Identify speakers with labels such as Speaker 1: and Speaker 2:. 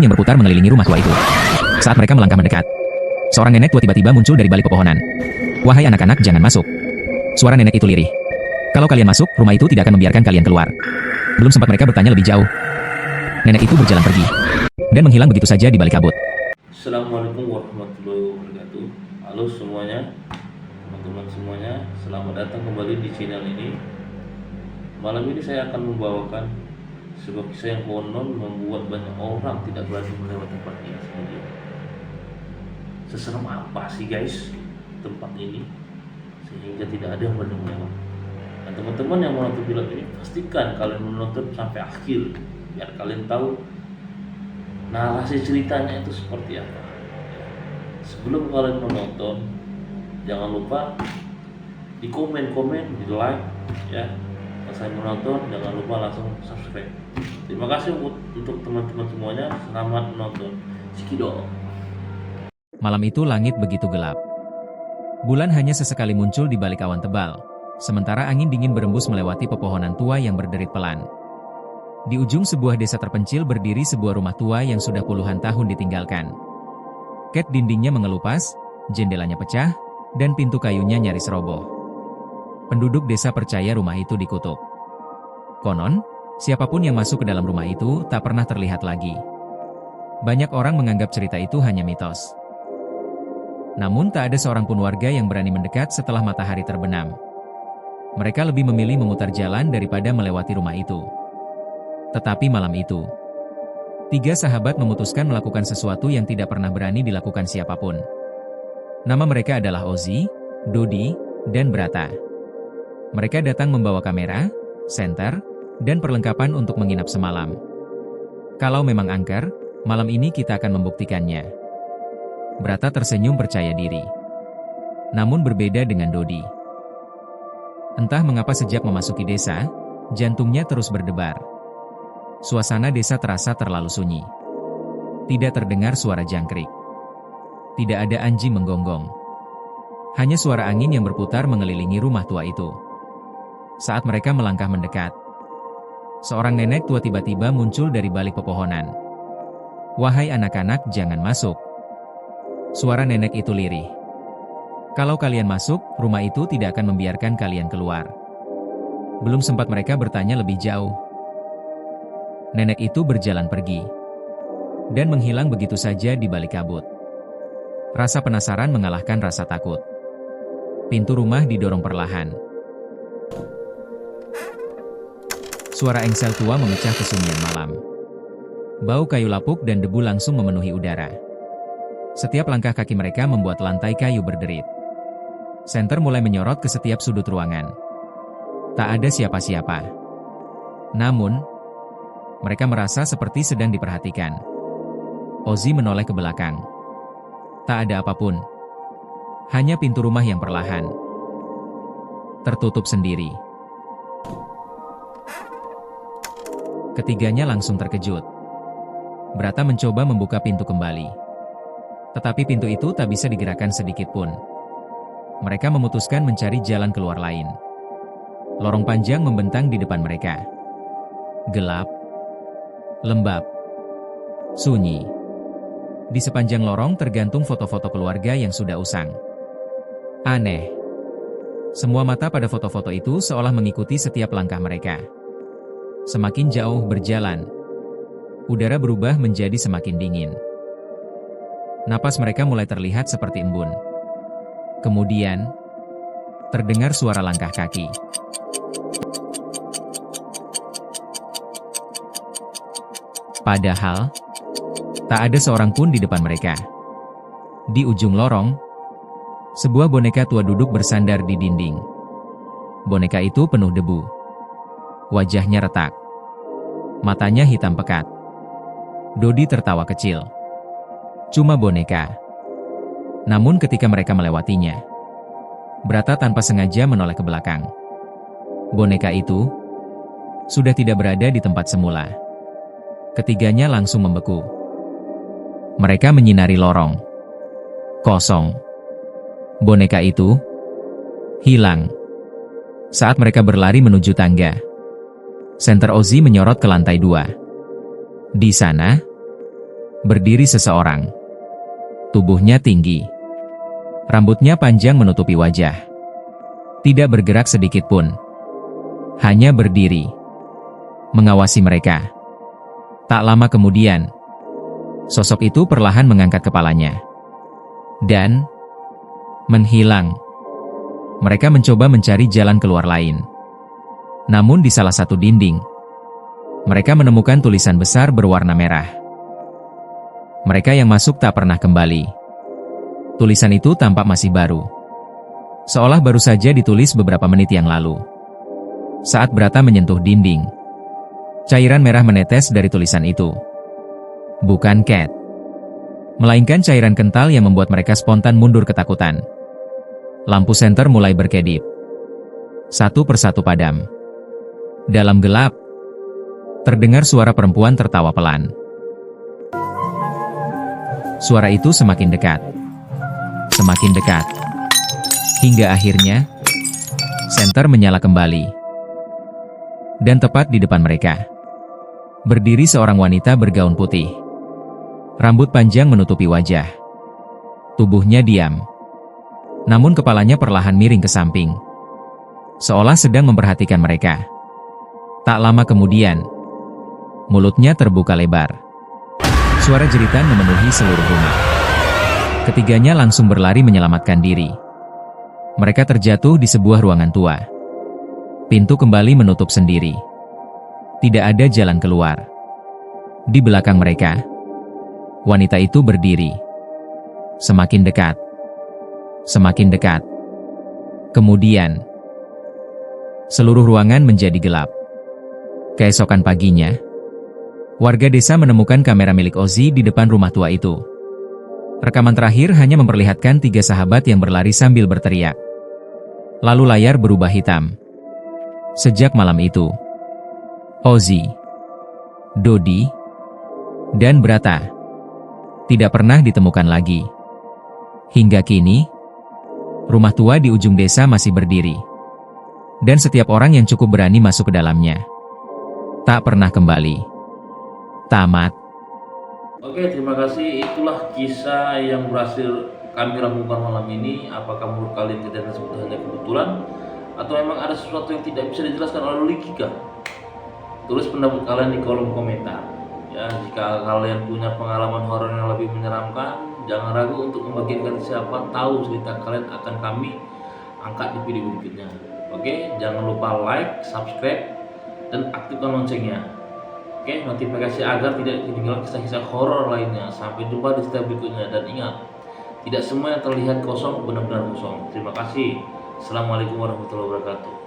Speaker 1: angin yang berputar mengelilingi rumah tua itu. Saat mereka melangkah mendekat, seorang nenek tua tiba-tiba muncul dari balik pepohonan. "Wahai anak-anak, jangan masuk." Suara nenek itu lirih. "Kalau kalian masuk, rumah itu tidak akan membiarkan kalian keluar." Belum sempat mereka bertanya lebih jauh, nenek itu berjalan pergi dan menghilang begitu saja di balik kabut.
Speaker 2: Assalamualaikum warahmatullahi wabarakatuh. Halo semuanya, teman-teman semuanya, selamat datang kembali di channel ini. Malam ini saya akan membawakan sebuah kisah yang konon membuat banyak orang tidak berani melewati tempat ini sendiri. Seserem apa sih guys tempat ini sehingga tidak ada yang berani melewati? Dan teman-teman yang menonton film ini, pastikan kalian menonton sampai akhir biar kalian tahu narasi ceritanya itu seperti apa. Sebelum kalian menonton, jangan lupa di komen-komen, di like ya. Selesai menonton, jangan lupa langsung subscribe. Terima kasih untuk teman-teman semuanya. Selamat menonton. Cikidot.
Speaker 1: Malam itu langit begitu gelap. Bulan hanya sesekali muncul di balik awan tebal, sementara angin dingin berembus melewati pepohonan tua yang berderit pelan. Di ujung sebuah desa terpencil berdiri sebuah rumah tua yang sudah puluhan tahun ditinggalkan. Ket dindingnya mengelupas, jendelanya pecah, dan pintu kayunya nyaris roboh. Penduduk desa percaya rumah itu dikutuk. Konon, siapapun yang masuk ke dalam rumah itu tak pernah terlihat lagi. Banyak orang menganggap cerita itu hanya mitos. Namun tak ada seorang pun warga yang berani mendekat setelah matahari terbenam. Mereka lebih memilih memutar jalan daripada melewati rumah itu. Tetapi malam itu, 3 sahabat memutuskan melakukan sesuatu yang tidak pernah berani dilakukan siapapun. Nama mereka adalah Ozzy, Dodi, dan Brata. Mereka datang membawa kamera, senter, dan perlengkapan untuk menginap semalam. Kalau memang angker, malam ini kita akan membuktikannya. Brata tersenyum percaya diri. Namun berbeda dengan Dodi. Entah mengapa sejak memasuki desa, jantungnya terus berdebar. Suasana desa terasa terlalu sunyi. Tidak terdengar suara jangkrik. Tidak ada anjing menggonggong. Hanya suara angin yang berputar mengelilingi rumah tua itu. Saat mereka melangkah mendekat, seorang nenek tua tiba-tiba muncul dari balik pepohonan. "Wahai anak-anak, jangan masuk." Suara nenek itu lirih. "Kalau kalian masuk, rumah itu tidak akan membiarkan kalian keluar." Belum sempat mereka bertanya lebih jauh, nenek itu berjalan pergi dan menghilang begitu saja di balik kabut. Rasa penasaran mengalahkan rasa takut. Pintu rumah didorong perlahan. Suara engsel tua memecah kesunyian malam. Bau kayu lapuk dan debu langsung memenuhi udara. Setiap langkah kaki mereka membuat lantai kayu berderit. Senter mulai menyorot ke setiap sudut ruangan. Tak ada siapa-siapa. Namun, mereka merasa seperti sedang diperhatikan. Ozzy menoleh ke belakang. Tak ada apapun. Hanya pintu rumah yang perlahan tertutup sendiri. Ketiganya langsung terkejut. Brata mencoba membuka pintu kembali. Tetapi pintu itu tak bisa digerakkan sedikit pun. Mereka memutuskan mencari jalan keluar lain. Lorong panjang membentang di depan mereka. Gelap, lembab, sunyi. Di sepanjang lorong tergantung foto-foto keluarga yang sudah usang. Aneh. Semua mata pada foto-foto itu seolah mengikuti setiap langkah mereka. Semakin jauh berjalan, udara berubah menjadi semakin dingin. Napas mereka mulai terlihat seperti embun. Kemudian, terdengar suara langkah kaki. Padahal, tak ada seorang pun di depan mereka. Di ujung lorong, sebuah boneka tua duduk bersandar di dinding. Boneka itu penuh debu. Wajahnya retak. Matanya hitam pekat. Dodi tertawa kecil. Cuma boneka. Namun ketika mereka melewatinya, Brata tanpa sengaja menoleh ke belakang. Boneka itu sudah tidak berada di tempat semula. Ketiganya langsung membeku. Mereka menyinari lorong. Kosong. Boneka itu hilang. Saat mereka berlari menuju tangga, senter Ozzy menyorot ke lantai 2. Di sana, Berdiri seseorang. Tubuhnya tinggi. Rambutnya panjang menutupi wajah. Tidak bergerak sedikit pun. Hanya berdiri. Mengawasi mereka. Tak lama kemudian, sosok itu perlahan mengangkat kepalanya. Dan menghilang. Mereka mencoba mencari jalan keluar lain. Namun di salah satu dinding, mereka menemukan tulisan besar berwarna merah. Mereka yang masuk tak pernah kembali. Tulisan itu tampak masih baru. Seolah baru saja ditulis beberapa menit yang lalu. Saat Brata menyentuh dinding, cairan merah menetes dari tulisan itu. Bukan cat, melainkan cairan kental yang membuat mereka spontan mundur ketakutan. Lampu senter mulai berkedip. Satu persatu padam. Dalam gelap, terdengar suara perempuan tertawa pelan. Suara itu semakin dekat. Semakin dekat. Hingga akhirnya, senter menyala kembali. Dan tepat di depan mereka, berdiri seorang wanita bergaun putih. Rambut panjang menutupi wajah. Tubuhnya diam. Namun kepalanya perlahan miring ke samping. Seolah sedang memperhatikan mereka. Tak lama kemudian, mulutnya terbuka lebar. Suara jeritan memenuhi seluruh rumah. Ketiganya langsung berlari menyelamatkan diri. Mereka terjatuh di sebuah ruangan tua. Pintu kembali menutup sendiri. Tidak ada jalan keluar. Di belakang mereka, wanita itu berdiri. Semakin dekat. Semakin dekat. Kemudian, seluruh ruangan menjadi gelap. Keesokan paginya, warga desa menemukan kamera milik Ozzy di depan rumah tua itu. Rekaman terakhir hanya memperlihatkan 3 sahabat yang berlari sambil berteriak. Lalu layar berubah hitam. Sejak malam itu, Ozzy, Dodi, dan Brata tidak pernah ditemukan lagi. Hingga kini, rumah tua di ujung desa masih berdiri. Dan setiap orang yang cukup berani masuk ke dalamnya tak pernah kembali. Tamat.
Speaker 2: Oke, terima kasih. Itulah kisah yang berhasil kami lakukan malam ini. Apakah menurut kalian kejadian tersebut hanya kebetulan, atau memang ada sesuatu yang tidak bisa dijelaskan oleh logika? Tulis pendapat kalian di kolom komentar. Ya, jika kalian punya pengalaman horor yang lebih menyeramkan, jangan ragu untuk membagikan, siapa tahu cerita kalian akan kami angkat di video berikutnya. Oke, jangan lupa like, subscribe, dan aktifkan loncengnya. Oke, notifikasi agar tidak ketinggalan kisah-kisah horor lainnya. Sampai jumpa di cerita berikutnya, dan ingat, tidak semua yang terlihat kosong benar-benar kosong. Terima kasih. Assalamualaikum warahmatullahi wabarakatuh.